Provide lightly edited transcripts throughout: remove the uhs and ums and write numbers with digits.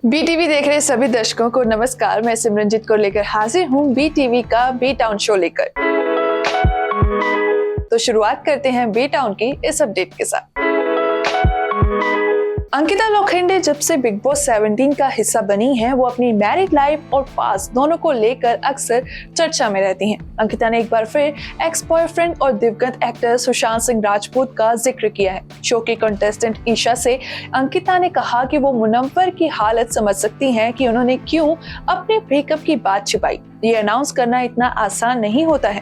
BTV देख रहे सभी दर्शकों को नमस्कार। मैं सिमरनजीत को लेकर हाजिर हूँ बीटीवी का बी टाउन शो लेकर। तो शुरुआत करते हैं बी टाउन की इस अपडेट के साथ। अंकिता लोखंडे जब से बिग बॉस 17 का हिस्सा बनी हैं, वो अपनी मैरिड लाइफ और पास्ट दोनों को लेकर अक्सर चर्चा में रहती हैं। अंकिता ने एक बार फिर एक्स बॉयफ्रेंड और दिवंगत एक्टर सुशांत सिंह राजपूत का जिक्र किया है। शो की कंटेस्टेंट ईशा से अंकिता ने कहा कि वो मुनव्वर की हालत समझ सकती हैं कि उन्होंने क्यों अपने ब्रेकअप की बात छिपाई। ये अनाउंस करना इतना आसान नहीं होता है।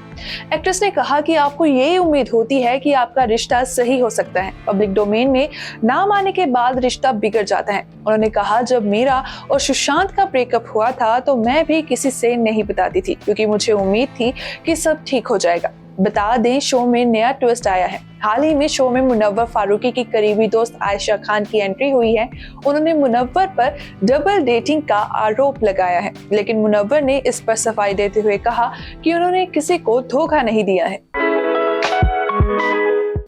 एक्ट्रेस ने कहा कि आपको ये उम्मीद होती है कि आपका रिश्ता सही हो सकता है, पब्लिक डोमेन में नाम आने के बाद रिश्ता बिगड़ जाता है। उन्होंने कहा, जब मेरा और सुशांत का ब्रेकअप हुआ था तो मैं भी किसी से नहीं बताती थी क्योंकि मुझे उम्मीद थी कि सब ठीक हो जाएगा। बता दें, शो में नया ट्विस्ट आया है। हाल ही में शो में मुनव्वर फारूकी की करीबी दोस्त आयशा खान की एंट्री हुई है। उन्होंने मुनव्वर पर डबल डेटिंग का आरोप लगाया है, लेकिन मुनव्वर ने इस पर सफाई देते हुए कहा कि उन्होंने किसी को धोखा नहीं दिया है।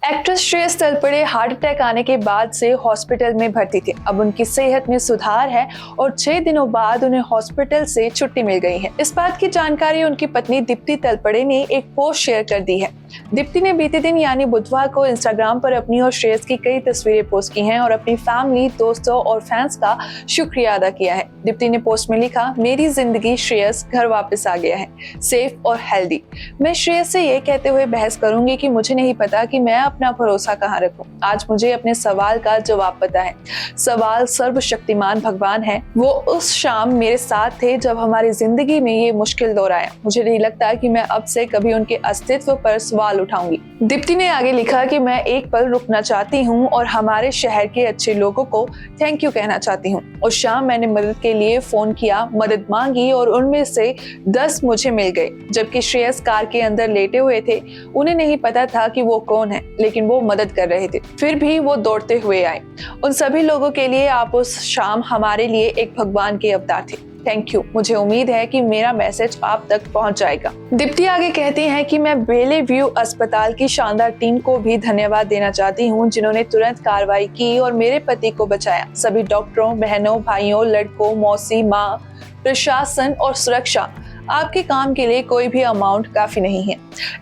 Actress Shreyas Talpade heart attack आने के बाद से हॉस्पिटल में भर्ती थे। अब उनकी सेहत में सुधार है और 6 दिनों बाद उन्हें हॉस्पिटल से छुट्टी मिल गई है। इस बात की जानकारी उनकी पत्नी दीप्ति तलपड़े ने एक पोस्ट शेयर कर दी है। दीप्ति ने बीते दिन यानी बुधवार को इंस्टाग्राम पर अपनी और श्रेयस की कई तस्वीरें पोस्ट की हैं और अपनी फैमिली, दोस्तों और फैंस का शुक्रिया अदा किया है। दीप्ति ने पोस्ट में लिखा, मेरी जिंदगी श्रेयस घर वापस आ गया है, सेफ और हेल्दी। मैं श्रेयस से ये कहते हुए बहस करूंगी कि मुझे नहीं पता कि मैं अपना भरोसा कहाँ रखूं। आज मुझे अपने सवाल का जवाब पता है। सवाल सर्वशक्तिमान भगवान है। वो उस शाम मेरे साथ थे जब हमारी जिंदगी में ये मुश्किल दौर आया। मुझे नहीं लगता कि मैं अब से कभी उनके अस्तित्व पर सवाल उठाऊंगी। दीप्ति ने आगे लिखा कि मैं एक पल रुकना चाहती हूँ और हमारे शहर के अच्छे लोगों को थैंक यू कहना चाहती हूँ। उस शाम मैंने मदद के लिए फोन किया, मदद मांगी और उनमें से 10 मुझे मिल गए। जबकि श्रेयस कार के अंदर लेटे हुए थे। उन्हें नहीं पता था कि वो कौन है, लेकिन वो मदद कर रहे थे। फिर भी वो दौड़ते हुए आए। उन सभी लोगों के लिए आप उस शाम हमारे लिए एक भगवान के अवतार थे। Thank you. मुझे उम्मीद है कि मेरा मैसेज आप तक पहुंच जाएगा। दीप्ति आगे कहती हैं कि मैं बेले व्यू अस्पताल की शानदार टीम को भी धन्यवाद देना चाहती हूं, जिन्होंने तुरंत कार्रवाई की और मेरे पति को बचाया। सभी डॉक्टरों, बहनों, भाइयों, लड़कों, मौसी, माँ, प्रशासन और सुरक्षा, आपके काम के लिए कोई भी अमाउंट काफी नहीं है।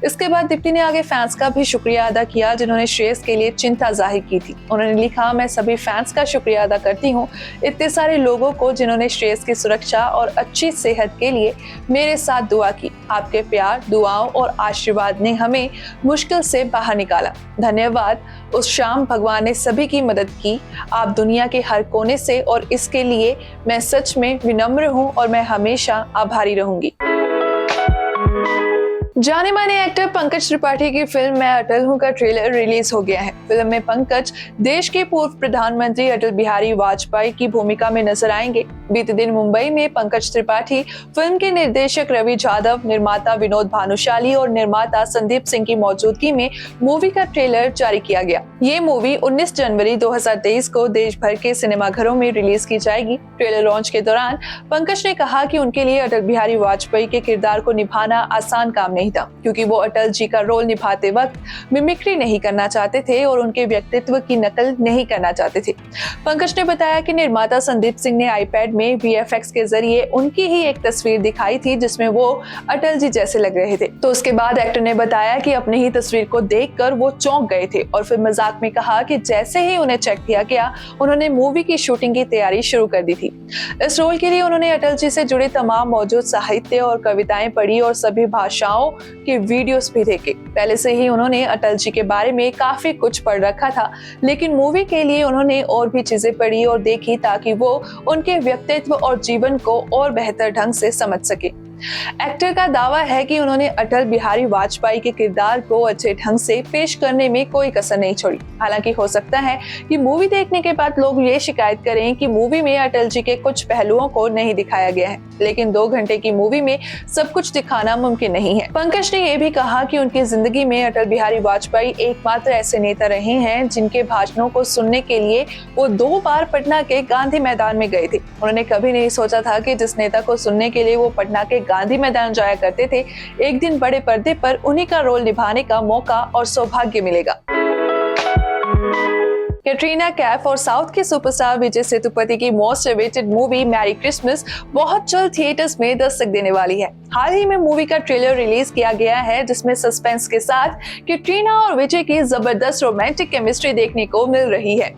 इसके बाद दीप्ति ने आगे फैंस का भी शुक्रिया अदा किया जिन्होंने श्रेयस के लिए चिंता जाहिर की थी। उन्होंने लिखा, मैं सभी फैंस का शुक्रिया अदा करती हूँ, इतने सारे लोगों को जिन्होंने श्रेयस की सुरक्षा और अच्छी सेहत के लिए मेरे साथ दुआ की। आपके प्यार, दुआओं और आशीर्वाद ने हमें मुश्किल से बाहर निकाला। धन्यवाद। उस शाम भगवान ने सभी की मदद की, आप दुनिया के हर कोने से, और इसके लिए मैं सच में विनम्र हूँ और मैं हमेशा आभारी रहूंगी। जाने माने एक्टर पंकज त्रिपाठी की फिल्म मैं अटल हूँ का ट्रेलर रिलीज हो गया है। फिल्म में पंकज देश के पूर्व प्रधानमंत्री अटल बिहारी वाजपेयी की भूमिका में नजर आएंगे। बीते दिन मुंबई में पंकज त्रिपाठी, फिल्म के निर्देशक रवि जाधव, निर्माता विनोद भानुशाली और निर्माता संदीप सिंह की मौजूदगी में मूवी का ट्रेलर जारी किया गया। ये मूवी 19 जनवरी 2023 को देश भर के सिनेमाघरों में रिलीज की जाएगी। ट्रेलर लॉन्च के दौरान पंकज ने कहा कि उनके लिए अटल बिहारी वाजपेयी के किरदार को निभाना आसान काम नहीं था, क्योंकि वो अटल जी का रोल निभाते वक्त मिमिक्री नहीं करना चाहते थे और उनके व्यक्तित्व की नकल नहीं करना चाहते थे। पंकज ने बताया कि निर्माता संदीप सिंह ने आईपैड में VFX के जरिए उनकी ही एक तस्वीर दिखाई थी जिसमें वो अटल जी जैसे लग रहे थे। तो उसके बाद एक्टर ने बताया कि अपनी ही तस्वीर को देखकर वो चौंक गए थे और फिर मजाक में कहा कि जैसे ही उन्हें चेक किया गया, उन्होंने मूवी की शूटिंग की तैयारी शुरू कर दी थी। इस रोल के लिए उन्होंने अटल जी से जुड़े तमाम मौजूद साहित्य और कविताएं पढ़ी और सभी भाषाओं के वीडियोस भी देखे। पहले से ही उन्होंने अटल जी के बारे में काफी कुछ पढ़ रखा था, लेकिन मूवी के लिए उन्होंने और भी चीजें पढ़ी और देखी ताकि वो उनके व्यक्तित्व और जीवन को और बेहतर ढंग से समझ सके। एक्टर का दावा है कि उन्होंने अटल बिहारी वाजपेयी के किरदार को अच्छे ढंग से पेश करने में कोई कसर नहीं छोड़ी। हालांकि हो सकता है कि मूवी देखने के बाद लोग ये शिकायत करें कि मूवी में अटल जी के कुछ पहलुओं को नहीं दिखाया गया है, लेकिन 2 घंटे की मूवी में सब कुछ दिखाना मुमकिन नहीं है। पंकज ने यह भी कहा कि उनकी जिंदगी में अटल बिहारी वाजपेयी एकमात्र ऐसे नेता रहे हैं जिनके भाषणों को सुनने के लिए वो 2 बार पटना के गांधी मैदान में गए थे। उन्होंने कभी नहीं सोचा था कि जिस नेता को सुनने के लिए वो पटना के गांधी मैदान जाया करते थे, एक दिन बड़े पर्दे पर उन्हीं का रोल निभाने का मौका और सौभाग्य मिलेगा। कैटरीना कैफ और साउथ के सुपरस्टार विजय सेतुपति की most awaited movie merry Christmas बहुत जल्द थिएटर्स में दस्तक देने वाली है। हाल ही में मूवी का ट्रेलर रिलीज किया गया है, जिसमें सस्पेंस के साथ कैटरीना और विजय की जबरदस्त रोमांटिक केमिस्ट्री देखने को मिल रही है।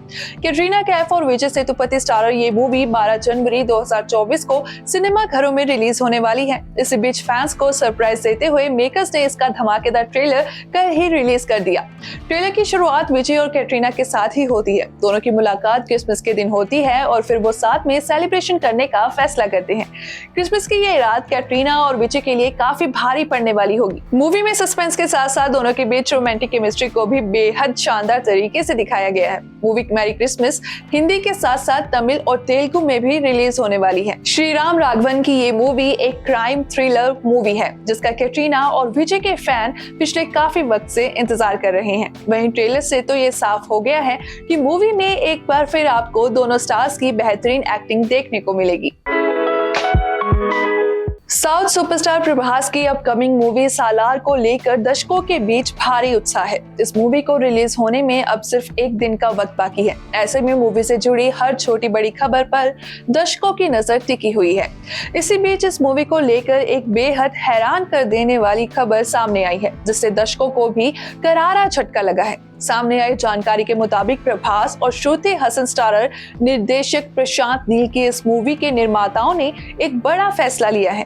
कैटरीना कैफ और विजय सेतुपति स्टारर ये मूवी 12 जनवरी 2024 को सिनेमा घरों में रिलीज होने वाली है। इसी बीच फैंस को सरप्राइज देते हुए मेकर्स ने इसका धमाकेदार ट्रेलर कल ही रिलीज कर दिया। ट्रेलर की शुरुआत विजय और कैटरीना के साथ ही होती है। दोनों की मुलाकात क्रिसमस के दिन होती है और फिर वो साथ में सेलिब्रेशन करने का फैसला करते हैं। क्रिसमस की ये रात कैटरीना और विजय के लिए काफी भारी पड़ने वाली होगी। मूवी में सस्पेंस के साथ साथ दोनों के बीच रोमांटिक केमिस्ट्री को भी बेहद शानदार तरीके से दिखाया गया है। मूवी मैरी क्रिसमस हिंदी के साथ साथ तमिल और तेलुगु में भी रिलीज होने वाली है। श्रीराम राघवन की ये मूवी एक क्राइम थ्रिलर मूवी है, जिसका कैटरीना और विजय के फैन पिछले काफी वक्त से इंतजार कर रहे हैं। वहीं ट्रेलर से तो ये साफ हो गया है कि मूवी में एक बार फिर आपको दोनों स्टार्स की बेहतरीन एक्टिंग देखने को मिलेगी। साउथ सुपरस्टार प्रभास की अपकमिंग मूवी सालार को लेकर दर्शकों के बीच भारी उत्साह है। इस मूवी को रिलीज होने में अब सिर्फ एक दिन का वक्त बाकी है। ऐसे में मूवी से जुड़ी हर छोटी बड़ी खबर पर दर्शकों की नजर टिकी हुई है। इसी बीच इस मूवी को लेकर एक बेहद हैरान कर देने वाली खबर सामने आई है, जिससे दर्शकों को भी करारा झटका लगा है। सामने आई जानकारी के मुताबिक प्रभास और श्रुति हसन स्टारर निर्देशक प्रशांत नील की इस मूवी के निर्माताओं ने एक बड़ा फैसला लिया है।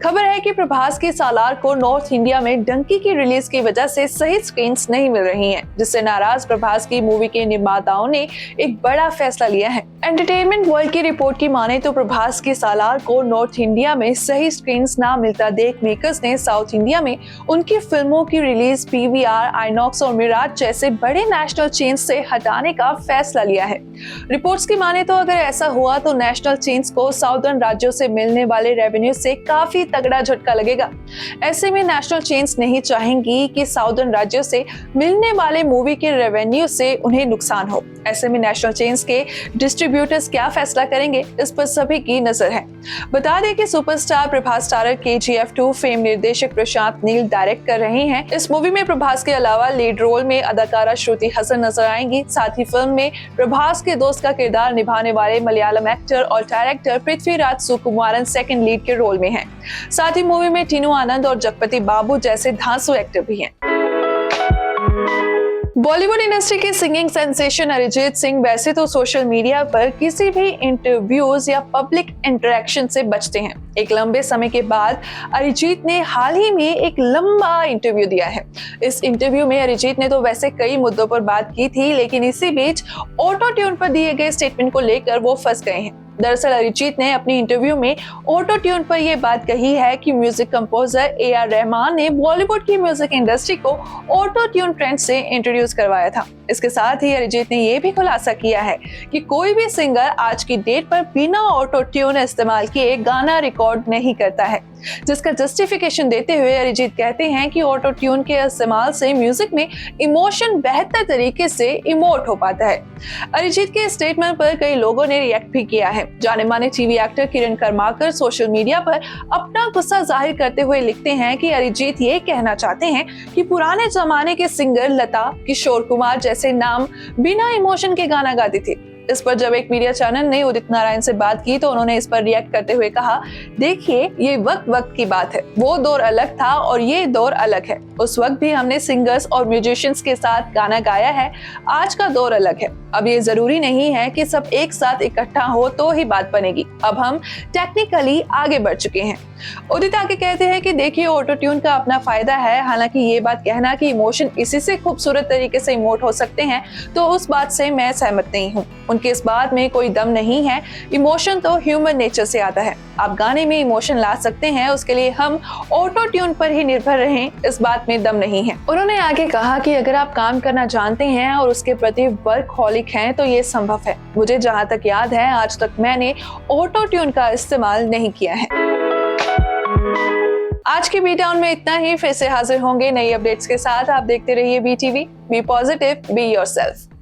खबर है कि प्रभास की सालार को नॉर्थ इंडिया में डंकी की रिलीज की वजह से सही स्क्रीन्स नहीं मिल रही हैं, जिससे नाराज प्रभास की मूवी के निर्माताओं ने एक बड़ा फैसला लिया है। एंटरटेनमेंट वर्ल्ड की रिपोर्ट की माने तो प्रभास की सालार को नॉर्थ इंडिया में सही स्क्रीन्स ना मिलता देख मेकर्स ने साउथ इंडिया में उनकी फिल्मों की रिलीज पीवीआर, आइनॉक्स और मिराज जैसे बड़े नेशनल चेन्स से हटाने का फैसला लिया है। रिपोर्ट्स की माने तो अगर ऐसा हुआ तो नेशनल चेन्स को साउदर्न राज्यों से मिलने वाले रेवेन्यू से काफी तगड़ा झटका लगेगा। ऐसे में नेशनल चेन्स नहीं चाहेंगी कि साउदर्न राज्यों से मिलने वाले मूवी के रेवेन्यू से उन्हें नुकसान हो। ऐसे में नेशनल चेन्स के डिस्ट्रीब्यूटर्स क्या फैसला करेंगे, इस पर सभी की नजर है। बता दें कि superstar Prabhas starrer KGF 2 fame निर्देशक प्रशांत नील डायरेक्ट कर रहे हैं। इस मूवी में प्रभास के अलावा लीड रोल में अदाकारा श्रुति हसन नजर आएंगी। साथ ही फिल्म में प्रभास के दोस्त का किरदार निभाने वाले मलयालम एक्टर और director Prithviraj Sukumaran second lead के रोल में हैं। साथ ही मूवी में टीनू आनंद और जगपति बाबू जैसे धांसू एक्टर भी हैं। बॉलीवुड इंडस्ट्री के सिंगिंग सेंसेशन अरिजीत सिंह वैसे तो सोशल मीडिया पर किसी भी इंटरव्यूज या पब्लिक इंटरेक्शन से बचते हैं। एक लंबे समय के बाद अरिजीत ने हाल ही में एक लंबा इंटरव्यू दिया है। इस इंटरव्यू में अरिजीत ने तो वैसे कई मुद्दों पर बात की थी, लेकिन इसी बीच ऑटो ट्यून पर दिए गए स्टेटमेंट को लेकर वो फंस गए हैं। दरअसल अरिजीत ने अपनी इंटरव्यू में ऑटो ट्यून पर यह बात कही है कि म्यूजिक कंपोजर AR रहमान ने बॉलीवुड की म्यूजिक इंडस्ट्री को ऑटो ट्यून ट्रेंड से इंट्रोड्यूस करवाया था। इसके साथ ही अरिजीत ने यह भी खुलासा किया है कि कोई भी सिंगर आज की डेट पर बिना ऑटो ट्यून इस्तेमाल किए गाना रिकॉर्ड नहीं करता है, जिसका जस्टिफिकेशन देते हुए अरिजीत कहते हैं कि ऑटो ट्यून के इस्तेमाल से म्यूजिक में इमोशन बेहतर तरीके से इमोट हो पाता है। अरिजीत के स्टेटमेंट पर कई लोगों ने रिएक्ट भी किया है। जाने माने टीवी एक्टर किरण कर्माकर सोशल मीडिया पर अपना गुस्सा जाहिर करते हुए लिखते हैं कि अरिजीत ये कहना चाहते हैं कि पुराने जमाने के सिंगर लता, किशोर कुमार जैसे नाम बिना इमोशन के गाना गाते थे। इस पर जब एक मीडिया चैनल ने उदित नारायण से बात की तो उन्होंने इस पर रिएक्ट करते हुए कहा, देखिए ये वक्त की बात है, वो दौर अलग था और ये दौर अलग है। उस वक्त भी हमने सिंगर्स और म्यूजिशियंस के साथ गाना गाया है, आज का दौर अलग है। अब ये जरूरी नहीं है कि सब एक साथ इकट्ठा हो तो ही बात बनेगी। अब हम टेक्निकली आगे बढ़ चुके हैं। उदित आगे कहते हैं कि देखिए ऑटो ट्यून का अपना फायदा है, हालांकि ये बात कहना कि इमोशन इसी से खूबसूरत तरीके से इमोट हो सकते हैं तो उस बात से मैं सहमत नहीं हूँ। उनके इस बात में कोई दम नहीं है। इमोशन तो ह्यूमन नेचर से आता है। आप गाने में इमोशन ला सकते हैं, उसके लिए हम ऑटो ट्यून पर ही निर्भर रहें, इस बात में दम नहीं है। उन्होंने आगे कहा कि अगर आप काम करना जानते हैं और उसके प्रति वर्कहॉलिक हैं तो ये संभव है। मुझे जहां तक याद है आज तक मैंने ऑटो ट्यून का इस्तेमाल नहीं किया है। आज की बीट डाउन में इतना ही। फिर से हाजिर होंगे नई अपडेट्स के साथ। आप देखते रहिए BTV। Be positive, be yourself.